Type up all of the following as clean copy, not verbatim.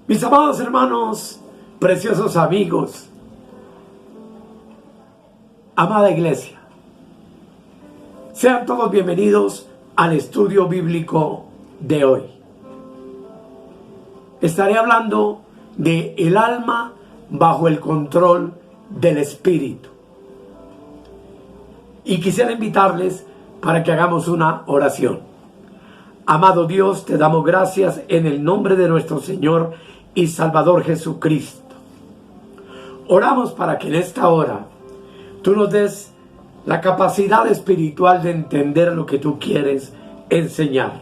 Mis amados hermanos, preciosos amigos, amada iglesia, sean todos bienvenidos al estudio bíblico de hoy. Estaré hablando de el alma bajo el control del espíritu. Y quisiera invitarles para que hagamos una oración. Amado Dios, te damos gracias en el nombre de nuestro Señor y Salvador Jesucristo. Oramos para que en esta hora tú nos des la capacidad espiritual de entender lo que tú quieres enseñarnos.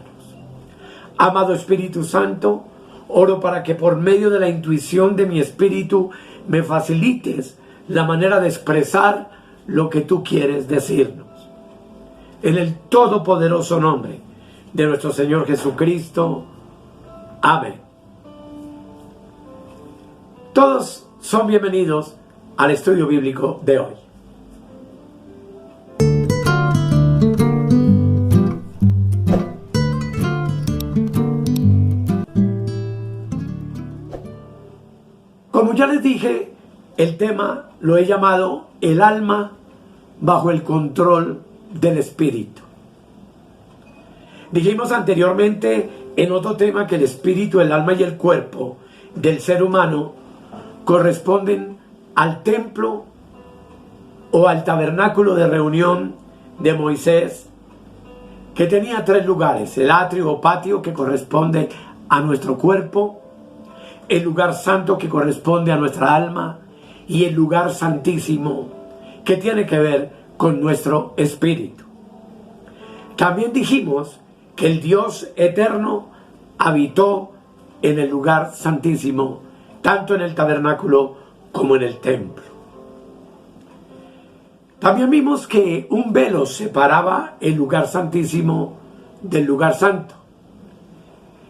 Amado Espíritu Santo, oro para que por medio de la intuición de mi espíritu me facilites la manera de expresar lo que tú quieres decirnos. En el todopoderoso nombre de nuestro Señor Jesucristo. Amén. Todos son bienvenidos al estudio bíblico de hoy. Como ya les dije, el tema lo he llamado el alma bajo el control del espíritu. Dijimos anteriormente en otro tema que el espíritu, el alma y el cuerpo del ser humano corresponden al templo o al tabernáculo de reunión de Moisés, que tenía tres lugares: el atrio o patio, que corresponde a nuestro cuerpo, el lugar santo, que corresponde a nuestra alma, y el lugar santísimo, que tiene que ver con nuestro espíritu. También dijimos que el Dios eterno habitó en el lugar santísimo, tanto en el tabernáculo como en el templo. También vimos que un velo separaba el lugar santísimo del lugar santo,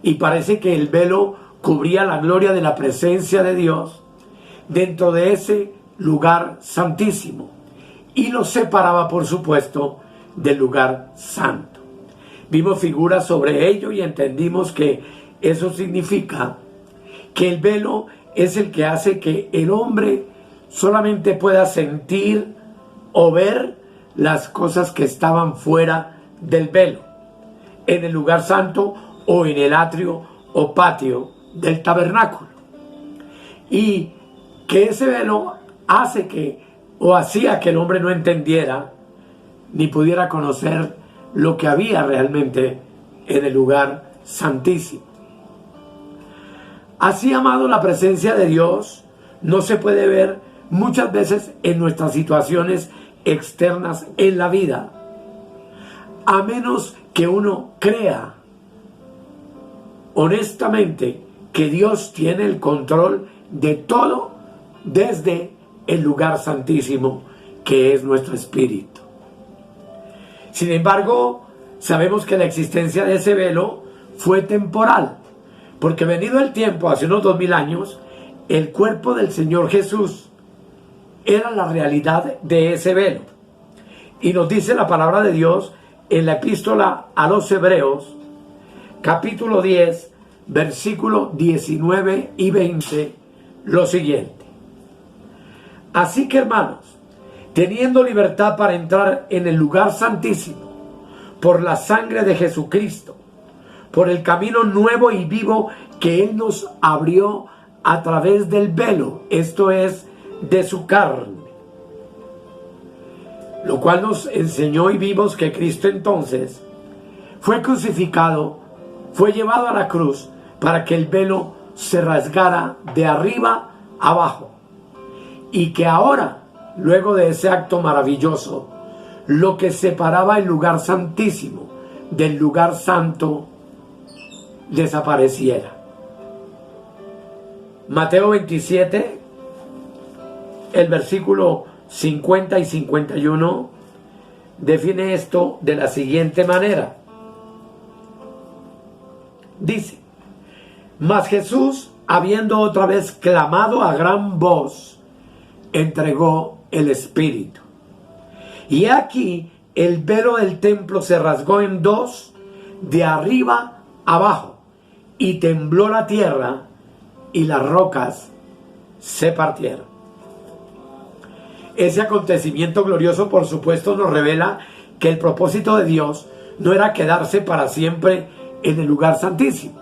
y parece que el velo cubría la gloria de la presencia de Dios dentro de ese lugar santísimo, y lo separaba, por supuesto, del lugar santo. Vimos figuras sobre ello y entendimos que eso significa que el velo es el que hace que el hombre solamente pueda sentir o ver las cosas que estaban fuera del velo, en el lugar santo o en el atrio o patio del tabernáculo. Y que ese velo hace que, o hacía que el hombre no entendiera ni pudiera conocer lo que había realmente en el lugar santísimo. Así, amado, la presencia de Dios no se puede ver muchas veces en nuestras situaciones externas en la vida, a menos que uno crea honestamente que Dios tiene el control de todo desde el lugar santísimo, que es nuestro espíritu. Sin embargo, sabemos que la existencia de ese velo fue temporal, porque venido el tiempo, hace unos 2000 años, el cuerpo del Señor Jesús era la realidad de ese velo. Y nos dice la palabra de Dios en la epístola a los Hebreos, capítulo 10, versículos 19 y 20, lo siguiente: así que, hermanos, teniendo libertad para entrar en el lugar santísimo por la sangre de Jesucristo, por el camino nuevo y vivo que Él nos abrió a través del velo, esto es, de su carne, lo cual nos enseñó, y vimos que Cristo entonces fue crucificado, fue llevado a la cruz para que el velo se rasgara de arriba abajo, y que ahora, luego de ese acto maravilloso, lo que separaba el lugar santísimo del lugar santo desapareciera. Mateo 27, el versículo 50 y 51 define esto de la siguiente manera. Dice: mas Jesús, habiendo otra vez clamado a gran voz, entregó el espíritu. Y aquí el velo del templo se rasgó en dos, de arriba abajo, y tembló la tierra, y las rocas se partieron. Ese acontecimiento glorioso, por supuesto, nos revela que el propósito de Dios no era quedarse para siempre en el lugar santísimo,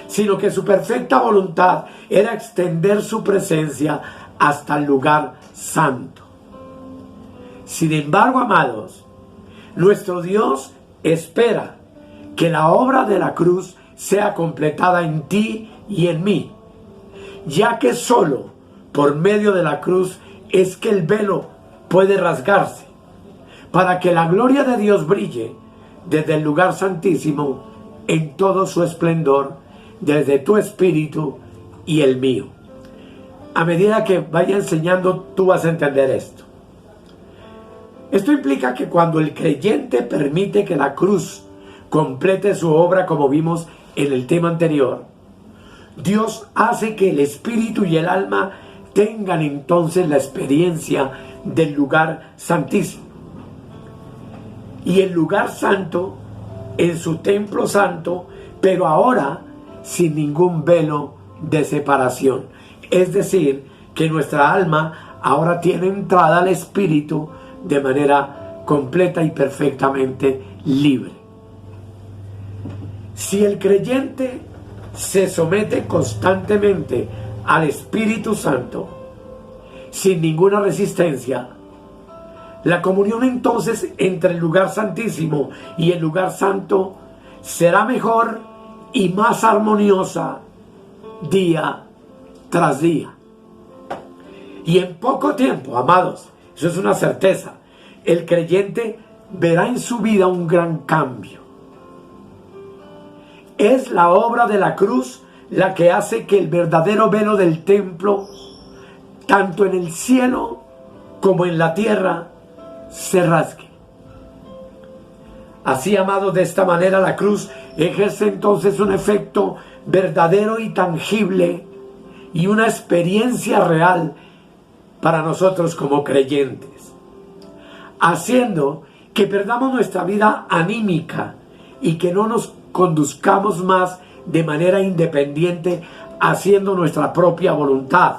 sino que su perfecta voluntad era extender su presencia hasta el lugar santo. Sin embargo, amados, nuestro Dios espera que la obra de la cruz sea completada en ti y en mí, ya que solo por medio de la cruz es que el velo puede rasgarse, para que la gloria de Dios brille desde el lugar santísimo en todo su esplendor, desde tu espíritu y el mío. A medida que vaya enseñando, tú vas a entender esto. Esto implica que cuando el creyente permite que la cruz complete su obra, como vimos en el tema anterior, Dios hace que el espíritu y el alma tengan entonces la experiencia del lugar santísimo. Y el lugar santo en su templo santo, pero ahora sin ningún velo de separación. Es decir, que nuestra alma ahora tiene entrada al espíritu de manera completa y perfectamente libre. Si el creyente se somete constantemente al Espíritu Santo sin ninguna resistencia, la comunión entonces entre el lugar santísimo y el lugar santo será mejor y más armoniosa día tras día. Y en poco tiempo, amados, eso es una certeza, el creyente verá en su vida un gran cambio. Es la obra de la cruz la que hace que el verdadero velo del templo, tanto en el cielo como en la tierra, se rasgue. Así, amados, de esta manera la cruz ejerce entonces un efecto verdadero y tangible y una experiencia real para nosotros como creyentes, haciendo que perdamos nuestra vida anímica y que no nos conduzcamos más de manera independiente haciendo nuestra propia voluntad,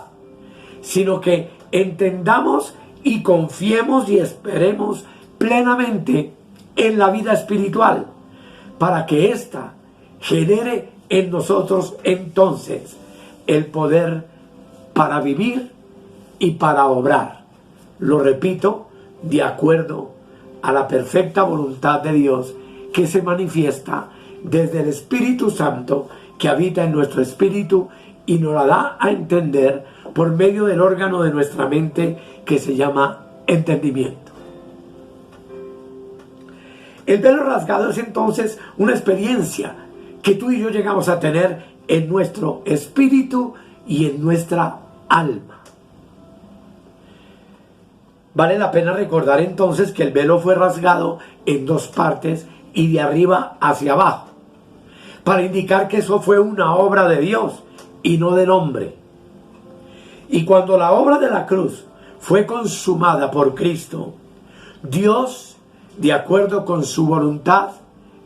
sino que entendamos y confiemos y esperemos plenamente en la vida espiritual, para que ésta genere en nosotros entonces el poder para vivir y para obrar. Lo repito, de acuerdo a la perfecta voluntad de Dios que se manifiesta desde el Espíritu Santo que habita en nuestro espíritu y nos la da a entender por medio del órgano de nuestra mente que se llama entendimiento. El velo rasgado es entonces una experiencia que tú y yo llegamos a tener en nuestro espíritu y en nuestra alma. Vale la pena recordar entonces que el velo fue rasgado en dos partes y de arriba hacia abajo, para indicar que eso fue una obra de Dios y no del hombre. Y cuando la obra de la cruz fue consumada por Cristo, Dios, de acuerdo con su voluntad,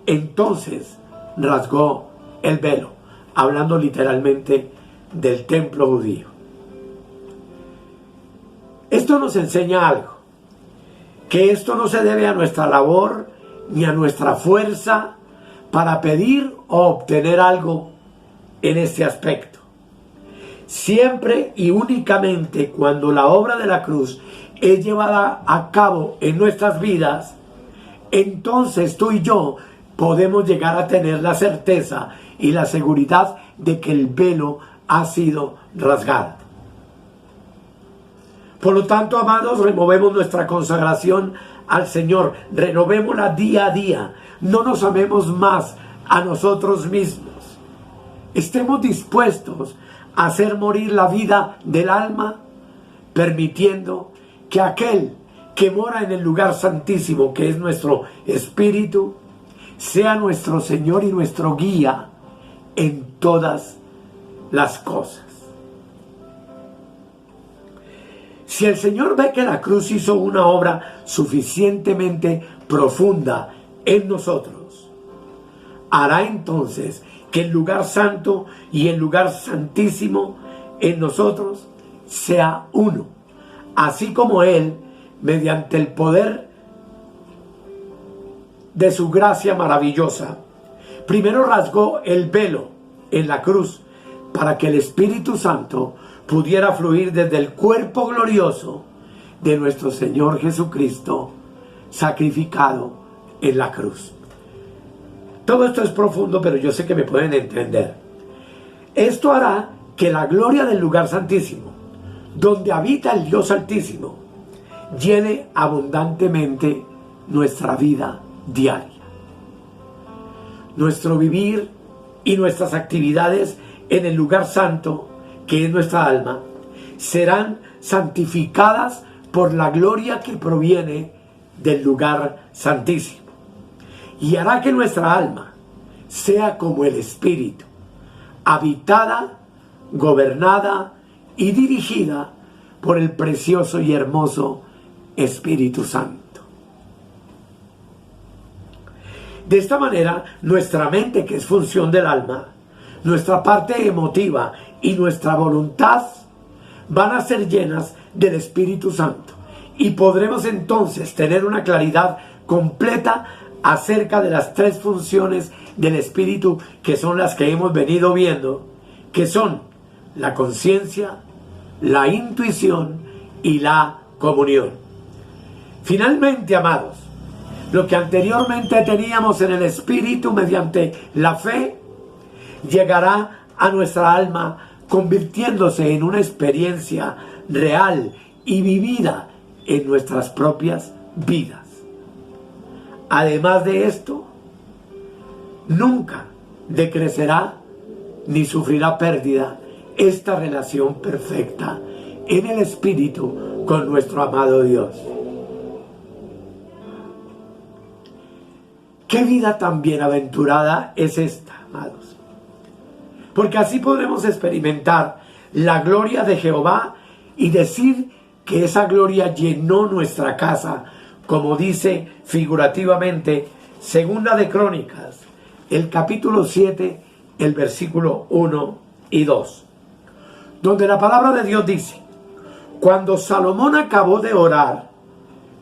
entonces rasgó el velo, hablando literalmente del templo judío. Esto nos enseña algo, que esto no se debe a nuestra labor ni a nuestra fuerza para pedir o obtener algo en este aspecto. Siempre y únicamente cuando la obra de la cruz es llevada a cabo en nuestras vidas, entonces tú y yo podemos llegar a tener la certeza y la seguridad de que el velo ha sido rasgado. Por lo tanto, amados, removemos nuestra consagración al Señor, renovémosla día a día, no nos amemos más a nosotros mismos, estemos dispuestos a hacer morir la vida del alma, permitiendo que aquel que mora en el lugar santísimo, que es nuestro espíritu, sea nuestro Señor y nuestro guía en todas las cosas. Si el Señor ve que la cruz hizo una obra suficientemente profunda en nosotros, hará entonces que el lugar santo y el lugar santísimo en nosotros sea uno, así como Él, mediante el poder de su gracia maravillosa, primero rasgó el velo en la cruz para que el Espíritu Santo pudiera fluir desde el cuerpo glorioso de nuestro Señor Jesucristo, sacrificado en la cruz. Todo esto es profundo, pero yo sé que me pueden entender. Esto hará que la gloria del lugar santísimo, donde habita el Dios Altísimo, llene abundantemente nuestra vida diaria. Nuestro vivir y nuestras actividades en el lugar santo, que es nuestra alma, serán santificadas por la gloria que proviene del lugar santísimo, y hará que nuestra alma sea como el Espíritu, habitada, gobernada y dirigida por el precioso y hermoso Espíritu Santo. De esta manera, nuestra mente, que es función del alma, nuestra parte emotiva y nuestra voluntad van a ser llenas del Espíritu Santo, y podremos entonces tener una claridad completa acerca de las tres funciones del Espíritu, que son las que hemos venido viendo, que son la conciencia, la intuición y la comunión. Finalmente, amados, lo que anteriormente teníamos en el Espíritu mediante la fe, llegará a nuestra alma convirtiéndose en una experiencia real y vivida en nuestras propias vidas. Además de esto, nunca decrecerá ni sufrirá pérdida esta relación perfecta en el Espíritu con nuestro amado Dios. ¿Qué vida tan bienaventurada es esta, amados? Porque así podremos experimentar la gloria de Jehová y decir que esa gloria llenó nuestra casa, como dice figurativamente Segunda de Crónicas, el capítulo 7, el versículo 1 y 2, donde la palabra de Dios dice: cuando Salomón acabó de orar,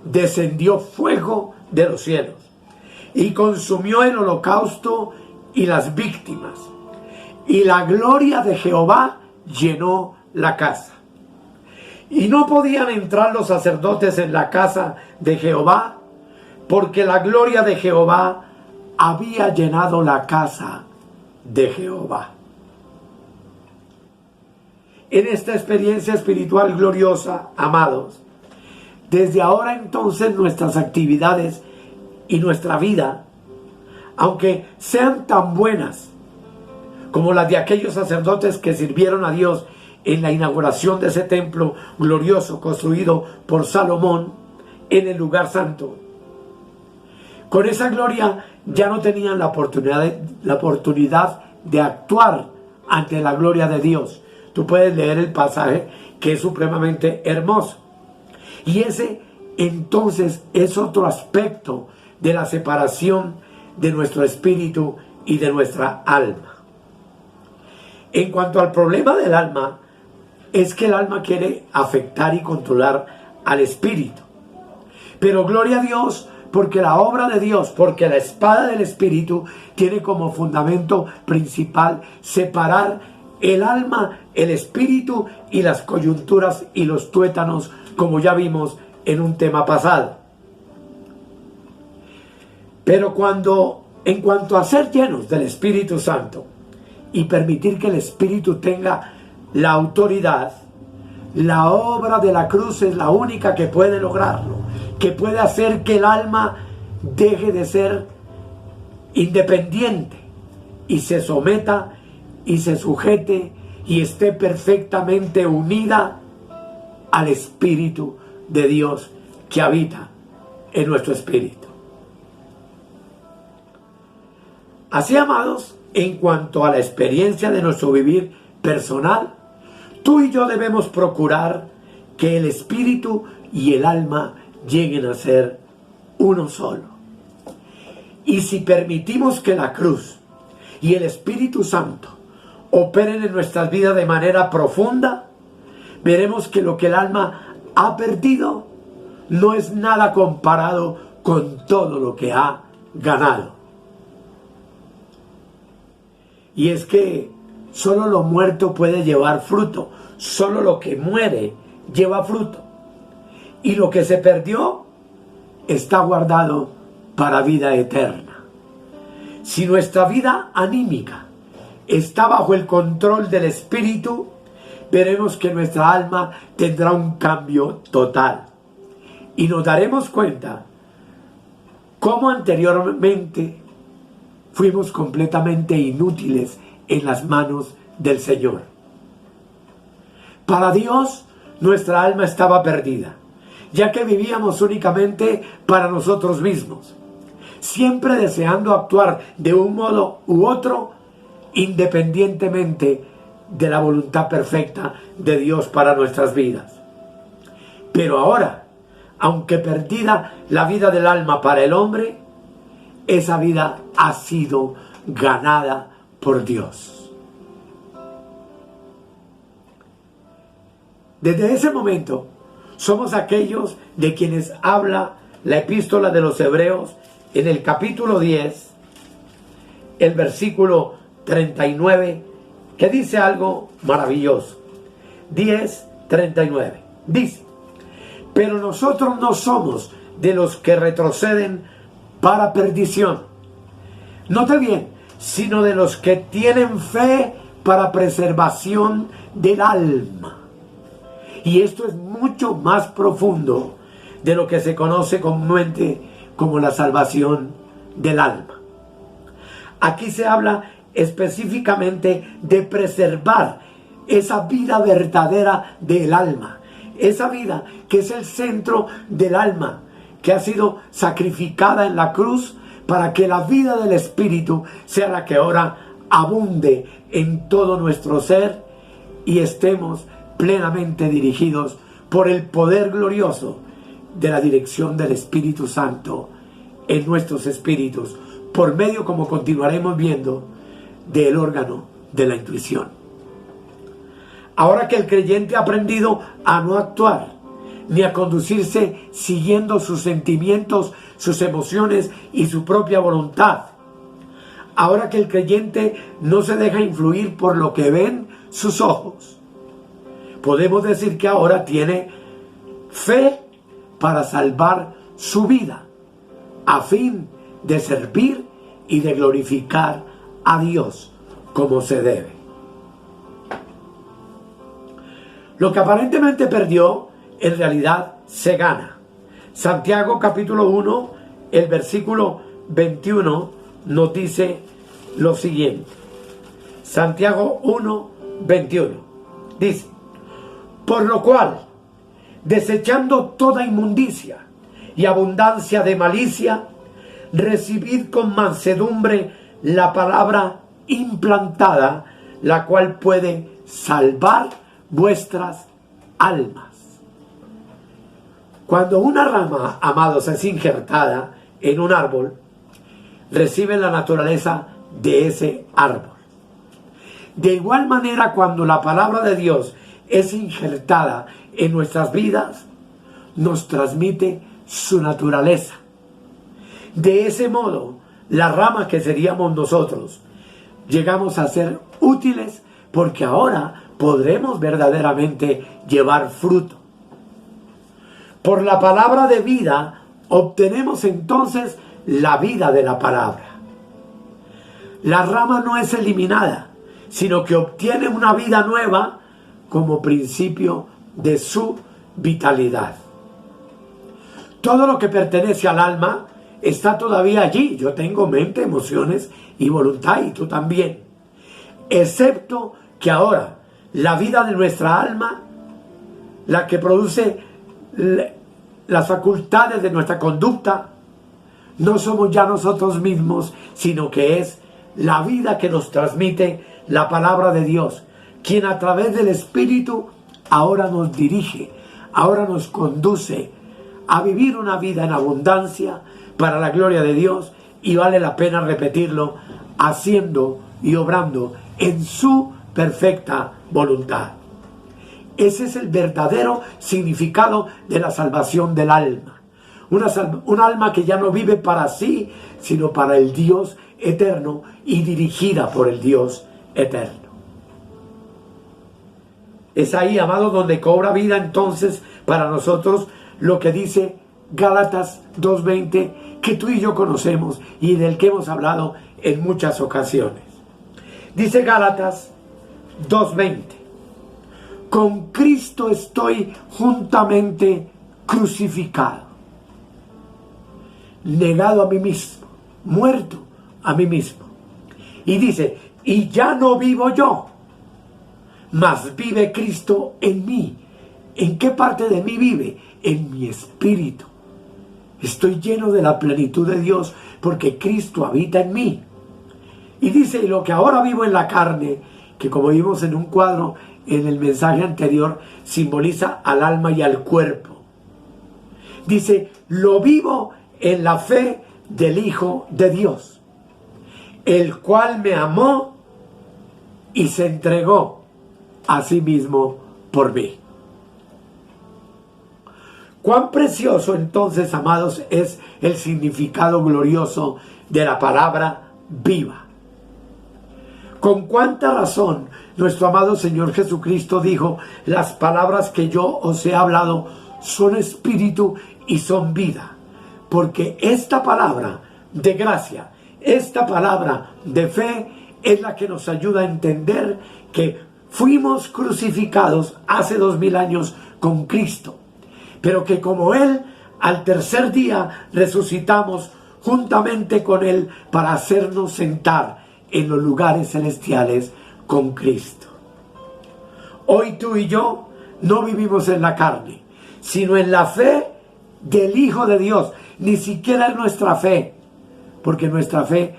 descendió fuego de los cielos y consumió el holocausto y las víctimas, y la gloria de Jehová llenó la casa. Y no podían entrar los sacerdotes en la casa de Jehová, porque la gloria de Jehová había llenado la casa de Jehová. En esta experiencia espiritual gloriosa, amados, desde ahora entonces nuestras actividades y nuestra vida, aunque sean tan buenas como las de aquellos sacerdotes que sirvieron a Dios en la inauguración de ese templo glorioso construido por Salomón en el lugar santo, con esa gloria ya no tenían la oportunidad de actuar ante la gloria de Dios. Tú puedes leer el pasaje, que es supremamente hermoso. Y ese entonces es otro aspecto de la separación de nuestro espíritu y de nuestra alma. En cuanto al problema del alma, es que el alma quiere afectar y controlar al espíritu. Pero gloria a Dios, porque la obra de Dios, porque la espada del Espíritu tiene como fundamento principal separar el alma, el espíritu y las coyunturas y los tuétanos, como ya vimos en un tema pasado. Pero en cuanto a ser llenos del Espíritu Santo y permitir que el Espíritu tenga la autoridad, la obra de la cruz es la única que puede lograrlo, que puede hacer que el alma deje de ser independiente y se someta y se sujete y esté perfectamente unida al Espíritu de Dios que habita en nuestro espíritu. Así, amados, en cuanto a la experiencia de nuestro vivir personal, tú y yo debemos procurar que el espíritu y el alma lleguen a ser uno solo. Y si permitimos que la cruz y el Espíritu Santo operen en nuestras vidas de manera profunda, veremos que lo que el alma ha perdido no es nada comparado con todo lo que ha ganado. Y es que solo lo muerto puede llevar fruto, solo lo que muere lleva fruto. Y lo que se perdió está guardado para vida eterna. Si nuestra vida anímica está bajo el control del Espíritu, veremos que nuestra alma tendrá un cambio total. Y nos daremos cuenta cómo anteriormente fuimos completamente inútiles en las manos del Señor. Para Dios, nuestra alma estaba perdida, ya que vivíamos únicamente para nosotros mismos, siempre deseando actuar de un modo u otro, independientemente de la voluntad perfecta de Dios para nuestras vidas. Pero ahora, aunque perdida la vida del alma para el hombre, esa vida ha sido ganada por Dios. Desde ese momento, somos aquellos de quienes habla la epístola de los Hebreos en el capítulo 10, el versículo 39, que dice algo maravilloso. 10:39. Dice: pero nosotros no somos de los que retroceden para perdición. Note bien, sino de los que tienen fe para preservación del alma. Y esto es mucho más profundo de lo que se conoce comúnmente como la salvación del alma. Aquí se habla específicamente de preservar esa vida verdadera del alma, esa vida que es el centro del alma, que ha sido sacrificada en la cruz para que la vida del Espíritu sea la que ahora abunde en todo nuestro ser y estemos plenamente dirigidos por el poder glorioso de la dirección del Espíritu Santo en nuestros espíritus, por medio, como continuaremos viendo, del órgano de la intuición. Ahora que el creyente ha aprendido a no actuar ni a conducirse siguiendo sus sentimientos, sus emociones y su propia voluntad, ahora que el creyente no se deja influir por lo que ven sus ojos, podemos decir que ahora tiene fe para salvar su vida, a fin de servir y de glorificar a Dios como se debe. Lo que aparentemente perdió, en realidad se gana. Santiago capítulo 1, el versículo 21 nos dice lo siguiente. Santiago 1, 21. Dice: por lo cual, desechando toda inmundicia y abundancia de malicia, recibid con mansedumbre la palabra implantada, la cual puede salvar vuestras almas. Cuando una rama, amados, es injertada en un árbol, recibe la naturaleza de ese árbol. De igual manera, cuando la palabra de Dios es injertada en nuestras vidas, nos transmite su naturaleza. De ese modo, la rama que seríamos nosotros, llegamos a ser útiles porque ahora podremos verdaderamente llevar fruto. Por la palabra de vida obtenemos entonces la vida de la palabra. La rama no es eliminada, sino que obtiene una vida nueva como principio de su vitalidad. Todo lo que pertenece al alma está todavía allí. Yo tengo mente, emociones y voluntad, y tú también. Excepto que ahora la vida de nuestra alma, la que produce las facultades de nuestra conducta, no somos ya nosotros mismos, sino que es la vida que nos transmite la palabra de Dios, quien a través del Espíritu ahora nos dirige, ahora nos conduce a vivir una vida en abundancia para la gloria de Dios, y vale la pena repetirlo, haciendo y obrando en su perfecta voluntad. Ese es el verdadero significado de la salvación del alma. Un alma que ya no vive para sí, sino para el Dios eterno y dirigida por el Dios eterno. Es ahí, amados, donde cobra vida entonces para nosotros lo que dice Gálatas 2:20, que tú y yo conocemos y del que hemos hablado en muchas ocasiones. Dice Gálatas 2:20, con Cristo estoy juntamente crucificado, negado a mí mismo, muerto a mí mismo. Y dice, y ya no vivo yo, mas vive Cristo en mí. ¿En qué parte de mí vive? En mi espíritu. Estoy lleno de la plenitud de Dios porque Cristo habita en mí. Y dice, y lo que ahora vivo en la carne, que como vimos en un cuadro en el mensaje anterior, simboliza al alma y al cuerpo. Dice, lo vivo en la fe del Hijo de Dios, el cual me amó y se entregó a sí mismo por mí. Cuán precioso entonces, amados, es el significado glorioso de la palabra viva. Con cuánta razón nuestro amado Señor Jesucristo dijo, las palabras que yo os he hablado son espíritu y son vida. Porque esta palabra de gracia, esta palabra de fe es la que nos ayuda a entender que fuimos crucificados hace 2000 años con Cristo, pero que como Él, al tercer día resucitamos juntamente con Él para hacernos sentar en los lugares celestiales con Cristo. Hoy tú y yo no vivimos en la carne, sino en la fe del Hijo de Dios. Ni siquiera en nuestra fe, porque nuestra fe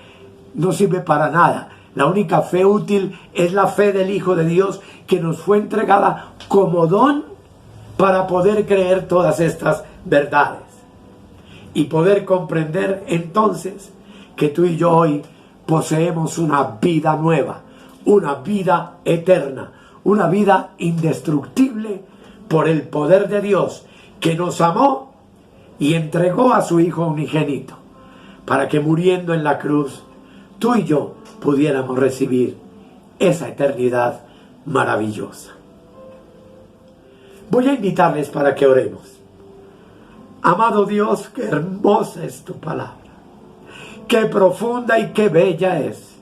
no sirve para nada. La única fe útil es la fe del Hijo de Dios, que nos fue entregada como don para poder creer todas estas verdades y poder comprender entonces que tú y yo hoy poseemos una vida nueva, una vida eterna, una vida indestructible por el poder de Dios, que nos amó y entregó a su Hijo unigénito para que muriendo en la cruz tú y yo pudiéramos recibir esa eternidad maravillosa. Voy a invitarles para que oremos. Amado Dios, qué hermosa es tu palabra, qué profunda y qué bella es.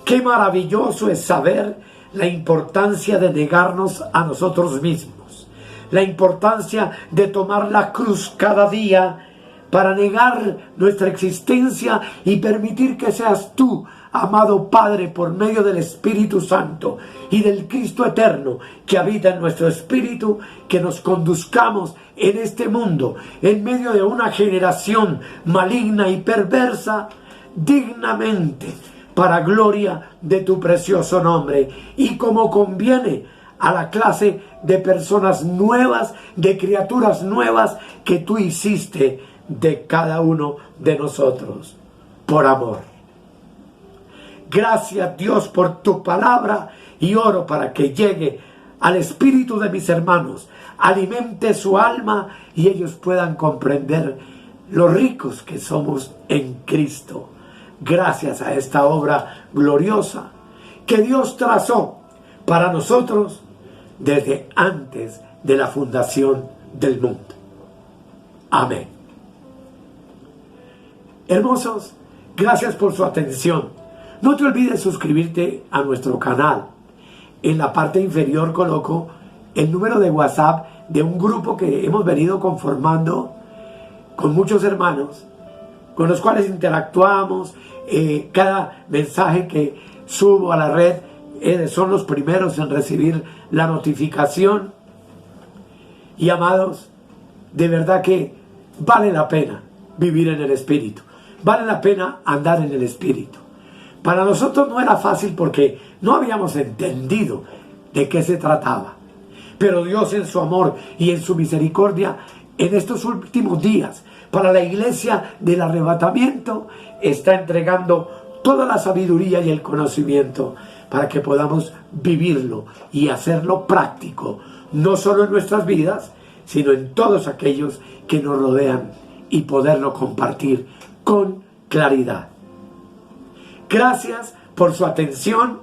Qué maravilloso es saber la importancia de negarnos a nosotros mismos, la importancia de tomar la cruz cada día para negar nuestra existencia y permitir que seas tú, amado Padre, por medio del Espíritu Santo y del Cristo eterno que habita en nuestro espíritu, que nos conduzcamos en este mundo, en medio de una generación maligna y perversa, dignamente, para gloria de tu precioso nombre, y como conviene a la clase de personas nuevas, de criaturas nuevas que tú hiciste de cada uno de nosotros, por amor. Gracias, Dios, por tu palabra, y oro para que llegue al espíritu de mis hermanos, alimente su alma y ellos puedan comprender lo ricos que somos en Cristo, gracias a esta obra gloriosa que Dios trazó para nosotros desde antes de la fundación del mundo. Amén. Hermosos, gracias por su atención. No te olvides suscribirte a nuestro canal. En la parte inferior coloco el número de WhatsApp de un grupo que hemos venido conformando con muchos hermanos, con los cuales interactuamos. Cada mensaje que subo a la red son los primeros en recibir la notificación. Y amados, de verdad que vale la pena vivir en el Espíritu, vale la pena andar en el Espíritu. Para nosotros no era fácil porque no habíamos entendido de qué se trataba, pero Dios en su amor y en su misericordia, en estos últimos días, para la iglesia del arrebatamiento, está entregando toda la sabiduría y el conocimiento para que podamos vivirlo y hacerlo práctico, no solo en nuestras vidas, sino en todos aquellos que nos rodean y poderlo compartir con claridad. Gracias por su atención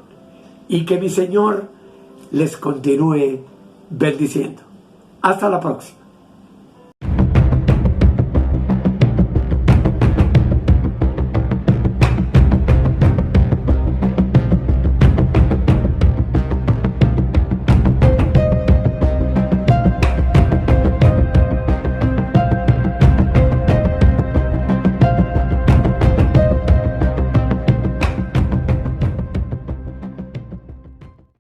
y que mi Señor les continúe bendiciendo. Hasta la próxima.